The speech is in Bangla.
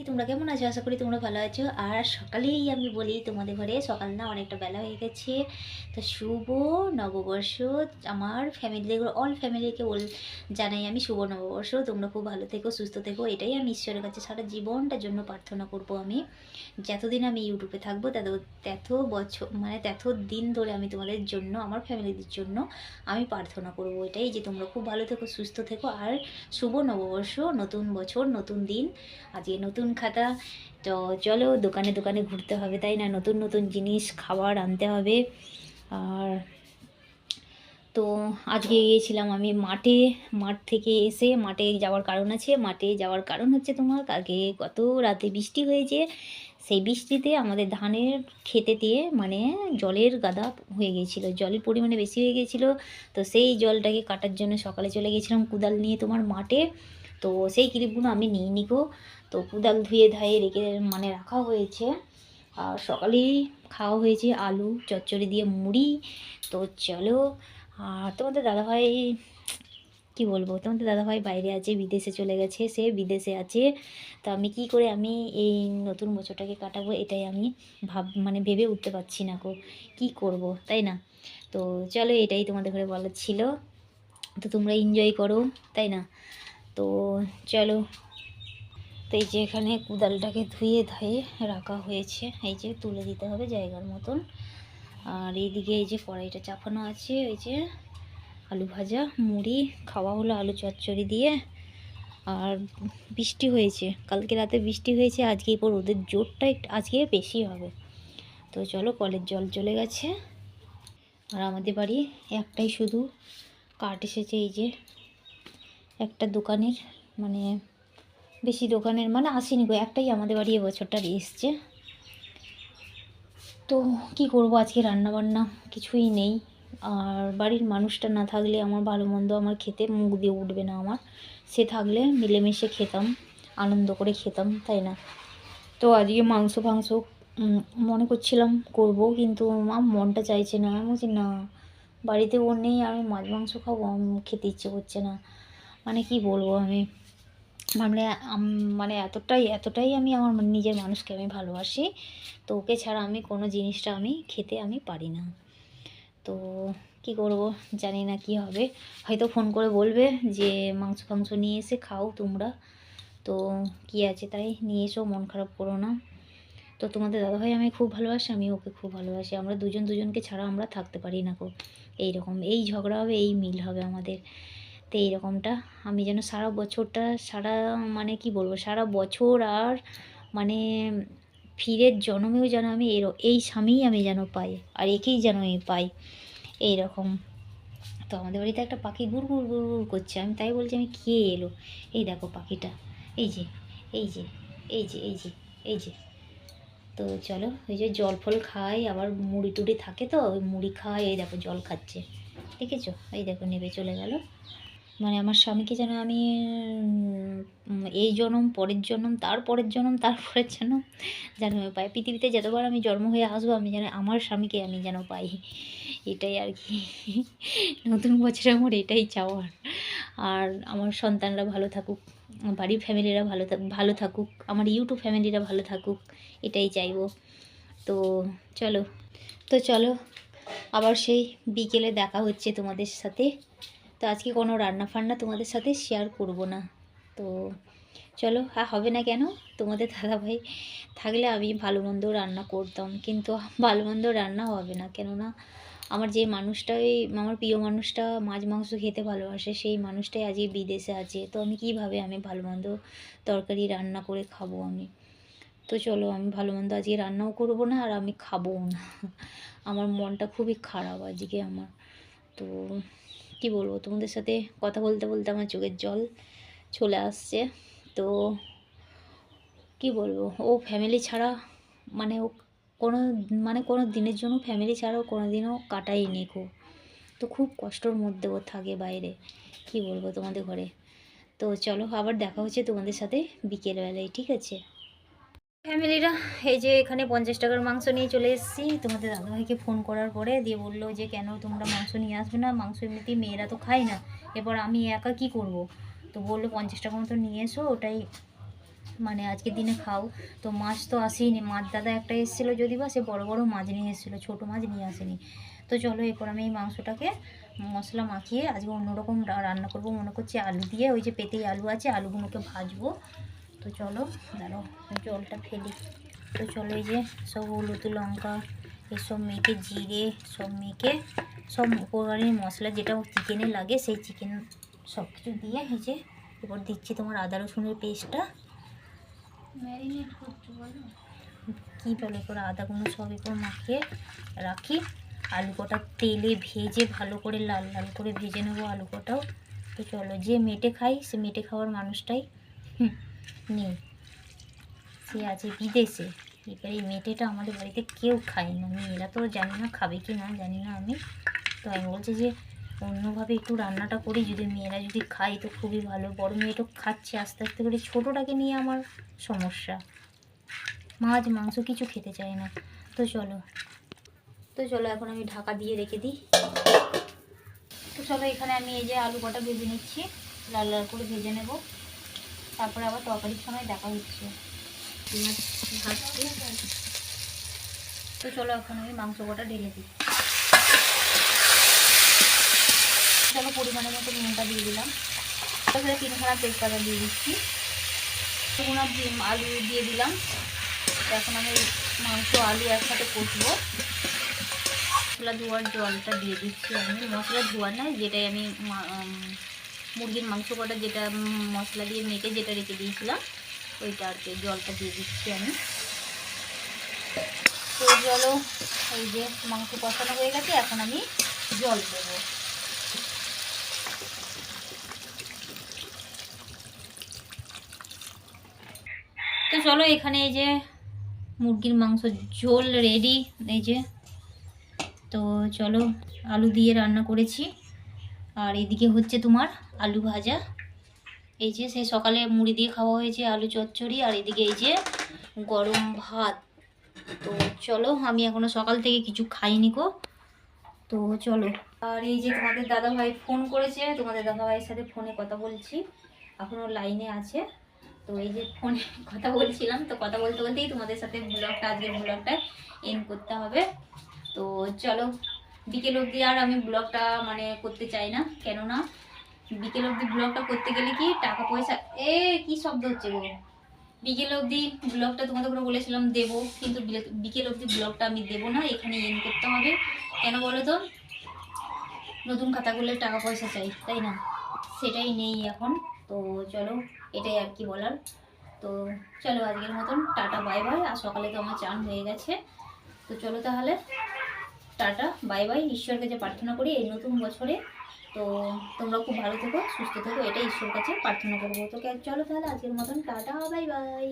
তোমরা কেমন আছো? আশা করি তোমরা ভালো আছো। আর সকালেই আমি বলি তোমাদের ঘরে সকাল না অনেকটা বেলা হয়ে গেছে। তো শুভ নববর্ষ। আমার ফ্যামিলি অল ফ্যামিলিকে জানাই আমি শুভ নববর্ষ। তোমরা খুব ভালো থেকো, সুস্থ থেকো, এটাই আমি ঈশ্বরের কাছে সারা জীবনটার জন্য প্রার্থনা করব। আমি যতদিন আমি ইউটিউবে থাকবো তত বছর মানে তত দিন ধরে আমি তোমাদের জন্য, আমার ফ্যামিলিদের জন্য আমি প্রার্থনা করব এটাই, যে তোমরা খুব ভালো থেকো, সুস্থ থেকো। আর শুভ নববর্ষ, নতুন বছর, নতুন দিন, আজকে নতুন খাতা। তো চলো দোকানে দোকানে ঘুরতে হবে, তাই না? নতুন নতুন জিনিস খাবার আনতে হবে। আর তো আজকে গিয়েছিলাম আমি মাঠে। মাঠ থেকে এসে মাঠে যাওয়ার কারণ আছে। মাঠে যাওয়ার কারণ হচ্ছে, তোমার কালকে গত রাতে বৃষ্টি হয়েছে। সেই বৃষ্টিতে আমাদের ধানের খেতেতে মানে জলের গাদা হয়ে গিয়েছিল, জলের পরিমাণে বেশি হয়ে গিয়েছিলো। তো সেই জলটাকে কাটার জন্য সকালে চলে গেছিলাম কুদাল নিয়ে তোমার মাঠে। তো সেই ক্লিপগুলো আমি নিয়ে নিকো। তো কুদাল ধুয়ে ধায়ে রেখে মানে রাখা হয়েছে। আর সকালেই খাওয়া হয়েছে আলু চচ্চড়ি দিয়ে মুড়ি। তো চলো। আর তোমাদের দাদাভাই, কি বলবো, তোমাদের দাদাভাই বাইরে আছে, বিদেশে চলে গেছে, সে বিদেশে আছে। তো আমি কি করে আমি এই নতুন বছরটাকে কাটাবো, এটাই আমি মানে ভেবে উঠতে পারছি না গো, কী করব, তাই না? তো চলো, এটাই তোমাদের ঘরে বলার ছিল। তো তোমরা এনজয় করো, তাই না? তো চলো। তো এই যে এখানে কুদালটাকে ধুয়ে ধায়ে রাখা হয়েছে, এই যে তুলে দিতে হবে জায়গার মতন। আর এইদিকে এই যে কড়াইটা চাপানো আছে, এই যে আলু ভাজা মুড়ি খাওয়া হলো আলু চচ্চড়ি দিয়ে। আর বৃষ্টি হয়েছে, কালকে রাতে বৃষ্টি হয়েছে, আজকে এরপর রোদের জোরটা একটু আজকে বেশি হবে। তো চলো, কলের জল চলে গেছে। আর আমাদের বাড়ি একটাই শুধু কাঠ এসেছে, এই যে একটা দোকানের, মানে বেশি দোকানের মানে আসেনি গো, একটাই আমাদের বাড়ি এবছরটা এসছে। তো কি করব, আজকে রান্নাবান্না কিছুই নেই। আর বাড়ির মানুষটা না থাকলে আমার ভালো মন্দ আমার খেতে মুখ দিয়ে উঠবে না আমার। সে থাকলে মিলেমিশে খেতাম, আনন্দ করে খেতাম, তাই না? তো আজকে মাংস ফাংস মনে করছিলাম করব, কিন্তু আমার মনটা চাইছে না। আমি বলছি না, বাড়িতে ও নেই, আমি মাছ মাংস খাবো, খেতে ইচ্ছে করছে না। মানে কি বলবো আমি, মানে মানে এতটাই এতটাই আমি আমার নিজের মানুষকে আমি ভালোবাসি। তো ওকে ছাড়া আমি কোনো জিনিসটা আমি খেতে আমি পারি না। তো কি করব, জানি না কি হবে। হয়তো ফোন করে বলবে যে মাংস ফাংস নিয়ে এসে খাও তোমরা। তো কি আছে তাই নিয়ে এসো, মন খারাপ করো না। তো তোমাদের দাদাভাই আমি খুব ভালোবাসি, আমি ওকে খুব ভালোবাসি। আমরা দুজন দুজনকে ছাড়া আমরা থাকতে পারি না গো। এইরকম এই ঝগড়া হবে, এই মিল হবে আমাদের। তো এইরকমটা আমি যেন সারা বছরটা, সারা মানে কি বলবো, সারা বছর আর মানে ফিরের জন্মেও যেন আমি এই স্বামীই আমি যেন পাই, আর একেই যেন আমি পাই, এইরকম। তো আমাদের বাড়িতে একটা পাখি গুড় গুড় গুড় গুড় করছে, আমি তাই বলছি আমি কে এলো। এই দেখো পাখিটা, এই যে এই যে এই যে এই যে এই যে। তো চলো, ওই যে জল ফল খাই, আবার মুড়ি টুড়ি থাকে তো ওই মুড়ি খাই, এই দেখো জল খাচ্ছে, দেখেছো? এই দেখো নেবে চলে গেল। মানে আমার স্বামীকে যেন আমি এই জনম, পরের জনম, তারপরের জনম, তারপরের জনম যেন আমি পাই। পৃথিবীতে যতবার আমি জন্ম হয়ে আসবো আমি যেন আমার স্বামীকে আমি যেন পাই, এটাই আর কি। নতুন বছরে আমার এটাই চাওয়ার। আর আমার সন্তানরা ভালো থাকুক, বাড়ির ফ্যামিলিরা ভালো থাকুক, আমার ইউটিউব ফ্যামিলিরা ভালো থাকুক, এটাই চাইবো। তো চলো, তো চলো, আবার সেই বিকেলে দেখা হচ্ছে তোমাদের সাথে। তো আজকে কোনো রান্না ফান্না তোমাদের সাথে শেয়ার করব না। তো চলো, হবে না কেন, তোমাদের দাদাভাই থাকলে আমি ভালো মন্দ রান্না করতাম, কিন্তু ভালো মন্দ রান্না হবে না, কেননা আমার যে মানুষটাই, আমার প্রিয় মানুষটা মাছ মাংস খেতে ভালোবাসে, সেই মানুষটাই আজকে বিদেশে আছে। তো আমি কিভাবে আমি ভালো মন্দ তরকারি রান্না করে খাবো আমি? তো চলো, আমি ভালো মন্দ আজকে রান্নাও করব না, আর আমি খাবোও না। আমার মনটা খুবই খারাপ আজকে আমার। তো কি বলবো, তোমাদের সাথে কথা বলতে বলতে আমার চোখের জল চলে আসছে। তো কি বলবো, ও ফ্যামিলি ছাড়া মানে ও কোনো মানে কোনো দিনের জন্য ফ্যামিলি ছাড়াও কোনো দিনও কাটায়নি গো। তো খুব কষ্টর মধ্যে ও থাকে বাইরে, কি বলবো তোমাদের ঘরে। তো চলো, আবার দেখা হচ্ছে তোমাদের সাথে বিকেলবেলায়, ঠিক আছে? ফ্যামিলিরা, এই যে এখানে 50 টাকার মাংস নিয়ে চলে এসেছি। তোমাদের দাদাভাইকে ফোন করার পরে দিয়ে বললো যে কেন তোমরা মাংস নিয়ে আসবে না, মাংস এমনিতেই মেয়েরা তো খায় না, এরপর আমি একা কি করব। তো বললো 50 টাকা মতো নিয়ে এসো, ওটাই মানে আজকের দিনে খাও। তো মাছ তো আসেইনি, মাছ দাদা একটা এসেছিলো, যদি বা সে বড় বড় মাছ নিয়ে এসেছিলো, ছোটো মাছ নিয়ে আসেনি। তো চলো এরপর আমি এই মাংসটাকে মশলা মাখিয়ে আজকে অন্যরকম রান্না করবো মনে করছি, আলু দিয়ে। ওই যে পেটেই আলু আছে, আলুগুলোকে ভাজবো। তো চলো দাঁড়াও জলটা ফেলি। তো চলো এই যে সব হলুদ লঙ্কা এসব মেখে, জিরে সব মেখে, সব উপকারী মশলা যেটা চিকেনে লাগে সেই চিকেন সব কিছু দিয়ে এই যে এবার দিচ্ছি তোমার আদা রসুনের পেস্টটা। ম্যারিনেট করতে বলো কী বলে, করে আদাগুলো সব এরপর মাখিয়ে রাখি। আলু কটা তেলে ভেজে ভালো করে লাল লাল করে ভেজে নেবো আলু কটাও। তো চলো, যে মেটে খাই সে মেটে খাওয়ার মানুষটাই নেই, সে আছে বিদেশে। এবার এই মেটেটা আমাদের বাড়িতে কেউ খায় না, মেয়েরা তো জানি না খাবে কি না জানি না আমি। তো আমি বলছি যে অন্যভাবে একটু রান্নাটা করি, যদি মেয়েরা যদি খায় তো খুবই ভালো। বড় মেয়েটা খাচ্ছে আস্তে আস্তে করে, ছোটোটাকে নিয়ে আমার সমস্যা, মাছ মাংস কিছু খেতে চায় না। তো চলো এখন আমি ঢাকা দিয়ে রেখে দিই। তো চলো এখানে আমি এই যে আলু কটা ভেজে নিচ্ছি, লাল লাল করে ভেজে নেব, তারপরে আবার তরকারির সময় দেখা হচ্ছে। তো চলো এখন আমি মাংস কটা ঢেলে দিই। চলো পরিমাণের মতো নুনটা দিয়ে দিলাম, তারপরে 3খানা তেজপাতা দিয়ে দিচ্ছি, আলু দিয়ে দিলাম। এখন আমি মাংস আলু একসাথে কষবো। মশলা ধোয়ার জলটা দিয়ে দিচ্ছি আমি, মশলা ধোয়ার না, যেটাই আমি মুরগির মাংস কটা যেটা মশলা দিয়ে মেখে যেটা রেখে দিয়েছিলাম ওইটা আর কি, জলটা দিয়ে দিচ্ছি আমি। তো জলও এই যে মাংস কষানো হয়ে গেছে, এখন আমি জল দেবো। তো চলো এখানে এই যে মুরগির মাংস ঝোল রেডি এই যে। তো চলো আলু দিয়ে রান্না করেছি, আর এদিকে হচ্ছে তোমার আলু ভাজা। এই যে সেই সকালে মুড়ি দিয়ে খাওয়া হয়েছে আলু চচ্চড়ি, আর এদিকে এই যে গরম ভাত। তো চলো আমি এখনো সকাল থেকে কিছু খাইনি গো। তো চলো, আর এই যে তোমাদের দাদাভাই ফোন করেছে, তোমাদের দাদাভাইয়ের সাথে ফোনে কথা বলছি, এখনও লাইনে আছে। তো এই যে ফোনে কথা বলছিলাম, তো কথা বলতে বলতেই তোমাদের সাথে ব্লগটা, আজকের ব্লগটা এন্ড করতে হবে। তো চলো, বিকেল অবধি আর আমি ব্লগটা মানে করতে চাই না, কেননা বিকেল অবধি ব্লগটা করতে গেলে কি টাকা পয়সা কি শব্দ হচ্ছে গো। বিকেল অবধি ব্লগটা তোমাদের করে বলেছিলাম দেবো, কিন্তু বিকেল অবধি ব্লগটা আমি দেবো না, এখানে এন্ড করতে হবে। কেন বলো তো, নতুন খাতা করলে টাকা পয়সা চাই, তাই না? সেটাই নেই এখন। তো চলো এটাই আর কি বলার। তো চলো আজকের মতন টাটা বাই বাই। আর সকালে তো আমার চান হয়ে গেছে। তো চলো তাহলে টাটা বাই বাই। ঈশ্বরকে যে প্রার্থনা করি এই নতুন বছরে, তো তোমরা খুব ভালো থেকো, সুস্থ থেকো, এটাই ঈশ্বরের কাছে প্রার্থনা করবো। তো চলো তাহলে আজকের মতন টাটা বাই বাই।